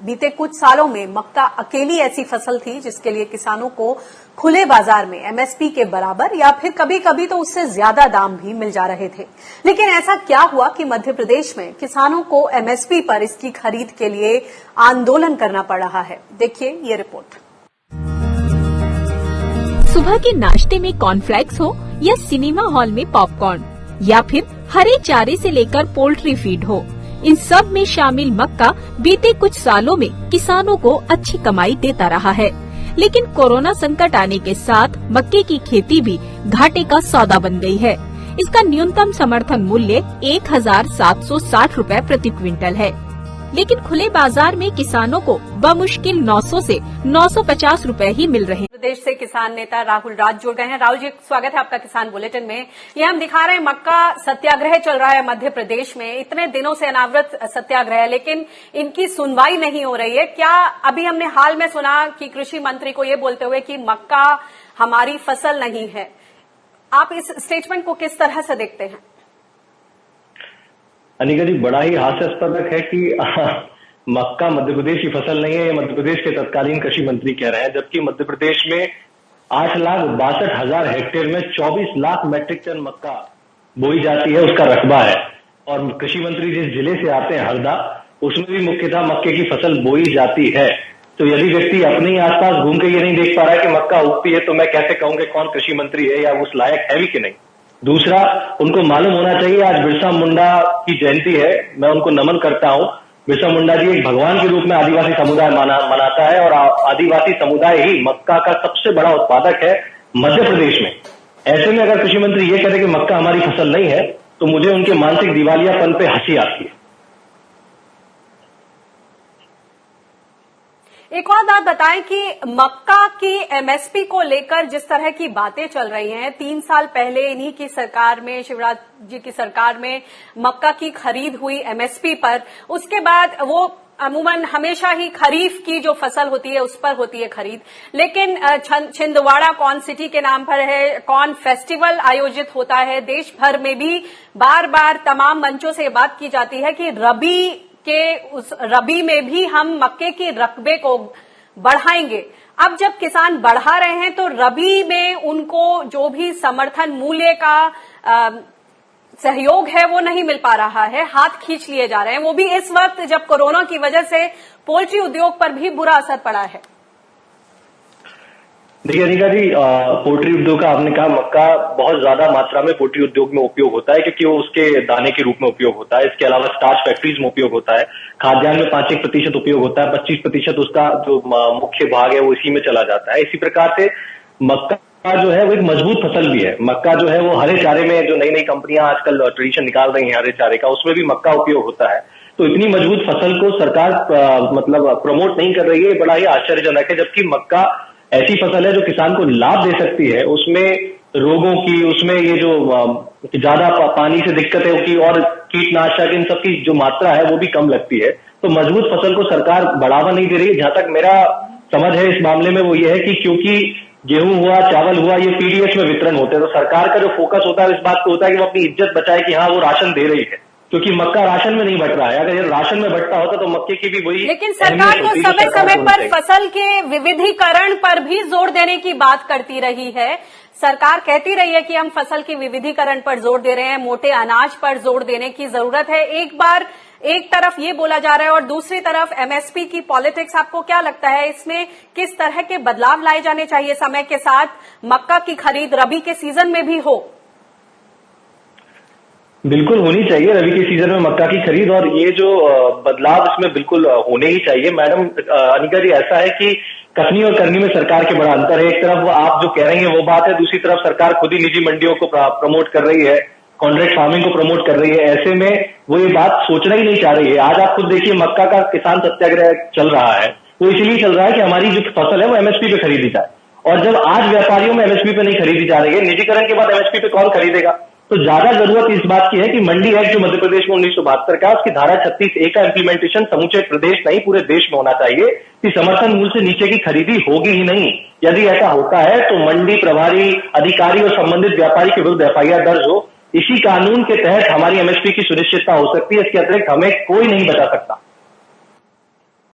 बीते कुछ सालों में मक्का अकेली ऐसी फसल थी जिसके लिए किसानों को खुले बाजार में एमएसपी के बराबर या फिर कभी कभी तो उससे ज्यादा दाम भी मिल जा रहे थे। लेकिन ऐसा क्या हुआ कि मध्य प्रदेश में किसानों को एमएसपी पर इसकी खरीद के लिए आंदोलन करना पड़ रहा है? देखिए ये रिपोर्ट। सुबह के नाश्ते में कॉर्नफ्लेक्स हो या सिनेमा हॉल में पॉपकॉर्न या फिर हरे चारे से लेकर पोल्ट्री फीड हो, इन सब में शामिल मक्का बीते कुछ सालों में किसानों को अच्छी कमाई देता रहा है। लेकिन कोरोना संकट आने के साथ मक्के की खेती भी घाटे का सौदा बन गई है। इसका न्यूनतम समर्थन मूल्य 1760 रुपए प्रति क्विंटल है, लेकिन खुले बाजार में किसानों को बमुश्किल 900 से 950 रुपए ही मिल रहे हैं। प्रदेश से किसान नेता राहुल राज जुड़ गए हैं। राहुल जी, स्वागत है आपका किसान बुलेटिन में। ये हम दिखा रहे हैं मक्का सत्याग्रह चल रहा है मध्य प्रदेश में, इतने दिनों से अनावृत सत्याग्रह है, लेकिन इनकी सुनवाई नहीं हो रही है। क्या अभी हमने हाल में सुना कि कृषि मंत्री को ये बोलते हुए कि मक्का हमारी फसल नहीं है, आप इस स्टेटमेंट को किस तरह से देखते हैं? अनिका जी, बड़ा ही हास्यास्पद है कि मक्का मध्य प्रदेश की फसल नहीं है, ये मध्य प्रदेश के तत्कालीन कृषि मंत्री कह रहे हैं, जबकि मध्य प्रदेश में 8,62,000 हेक्टेयर में 24 लाख मैट्रिक टन मक्का बोई जाती है, उसका रकबा है। और कृषि मंत्री जिस जिले से आते हैं, हरदा, उसमें भी मुख्यतः मक्के की फसल बोई जाती है। तो यदि व्यक्ति अपने ही आसपास घूम के ये नहीं देख पा रहा है कि मक्का उगती है, तो मैं कैसे कहूंगा कौन कृषि मंत्री है या उस लायक है भी कि नहीं। दूसरा, उनको मालूम होना चाहिए आज बिरसा मुंडा की जयंती है, मैं उनको नमन करता हूं। बिरसा मुंडा जी एक भगवान के रूप में आदिवासी समुदाय मनाता है और आदिवासी समुदाय ही मक्का का सबसे बड़ा उत्पादक है मध्य प्रदेश में। ऐसे में अगर कृषि मंत्री ये कहते कि मक्का हमारी फसल नहीं है, तो मुझे उनके मानसिक दिवालियापन पे हंसी आती है। एक और बात बताएं कि मक्का की एमएसपी को लेकर जिस तरह की बातें चल रही हैं, 3 साल पहले इन्हीं की सरकार में, शिवराज जी की सरकार में मक्का की खरीद हुई एमएसपी पर, उसके बाद वो अमूमन हमेशा ही खरीफ की जो फसल होती है उस पर होती है खरीद, लेकिन छिंदवाड़ा कॉर्न सिटी के नाम पर है, कॉर्न फेस्टिवल आयोजित होता है, देश भर में भी बार बार तमाम मंचों से बात की जाती है कि रबी में भी हम मक्के के रकबे को बढ़ाएंगे। अब जब किसान बढ़ा रहे हैं तो रबी में उनको जो भी समर्थन मूल्य का सहयोग है वो नहीं मिल पा रहा है, हाथ खींच लिए जा रहे हैं, वो भी इस वक्त जब कोरोना की वजह से पोल्ट्री उद्योग पर भी बुरा असर पड़ा है। देखिए अनिका जी, पोल्ट्री उद्योग का आपने कहा, मक्का बहुत ज्यादा मात्रा में पोल्ट्री उद्योग में उपयोग होता है क्योंकि वो उसके दाने के रूप में उपयोग होता है। इसके अलावा स्टार्च फैक्ट्रीज में उपयोग होता है, खाद्यान्न में 5% उपयोग होता है, 25% उसका जो मुख्य भाग है वो इसी में चला जाता है। इसी प्रकार से मक्का जो है वो एक मजबूत फसल भी है। मक्का जो है वो हरे चारे में, जो नई नई कंपनियां आजकल ट्रेडिशन निकाल रही हैं हरे चारे का, उसमें भी मक्का उपयोग होता है। तो इतनी मजबूत फसल को सरकार मतलब प्रमोट नहीं कर रही है, बड़ा ही आश्चर्यजनक है। जबकि मक्का ऐसी फसल है जो किसान को लाभ दे सकती है, उसमें रोगों की, उसमें ये जो ज्यादा पानी से दिक्कत है उसकी, और कीटनाशक, इन सब की जो मात्रा है वो भी कम लगती है। तो मजबूत फसल को सरकार बढ़ावा नहीं दे रही है। जहां तक मेरा समझ है इस मामले में वो ये है कि क्योंकि गेहूं हुआ, चावल हुआ, ये पीडीएस में वितरण होते हैं, तो सरकार का जो फोकस होता है इस बात पे होता है कि वो अपनी इज्जत बचाए कि हाँ वो राशन दे रही है, क्योंकि मक्का राशन में नहीं बट रहा है। अगर ये राशन में बटता होता तो मक्के की भी वही। लेकिन सरकार तो समय समय पर फसल के विविधीकरण पर भी जोर देने की बात करती रही है। सरकार कहती रही है कि हम फसल के विविधीकरण पर जोर दे रहे हैं, मोटे अनाज पर जोर देने की जरूरत है। एक तरफ ये बोला जा रहा है और दूसरी तरफ एमएसपी की पॉलिटिक्स। आपको क्या लगता है इसमें किस तरह के बदलाव लाए जाने चाहिए समय के साथ, मक्का की खरीद रबी के सीजन में भी हो? बिल्कुल होनी चाहिए रबी के सीजन में मक्का की खरीद, और ये जो बदलाव इसमें बिल्कुल होने ही चाहिए। मैडम अनिका जी, ऐसा है कि कथनी और करनी में सरकार के बड़ा अंतर है। एक तरफ आप जो कह रही हैं वो बात है, दूसरी तरफ सरकार खुद ही निजी मंडियों को प्रमोट कर रही है, कॉन्ट्रैक्ट फार्मिंग को प्रमोट कर रही है। ऐसे में वो ये बात सोचना ही नहीं चाह रही है। आज आप खुद देखिए, मक्का का किसान सत्याग्रह चल रहा है, वो इसलिए चल रहा है कि हमारी जो फसल है वो एमएसपी पे खरीदी जाए। और जब आज व्यापारियों में एमएसपी पे नहीं खरीदी जा रही है, निजीकरण के बाद एमएसपी पे कौन खरीदेगा? तो ज्यादा जरूरत इस बात की है कि मंडी एक्ट जो मध्य प्रदेश में 1972 का, उसकी धारा 36A का इम्प्लीमेंटेशन समूचे प्रदेश नहीं पूरे देश में होना चाहिए कि समर्थन मूल्य से नीचे की खरीदी होगी ही नहीं। यदि ऐसा होता है तो मंडी प्रभारी अधिकारी और संबंधित व्यापारी के विरुद्ध एफआईआर दर्ज हो। इसी कानून के तहत हमारी एमएसपी की सुनिश्चितता हो सकती है। इसके अतिरिक्त हमें कोई नहीं बचा सकता।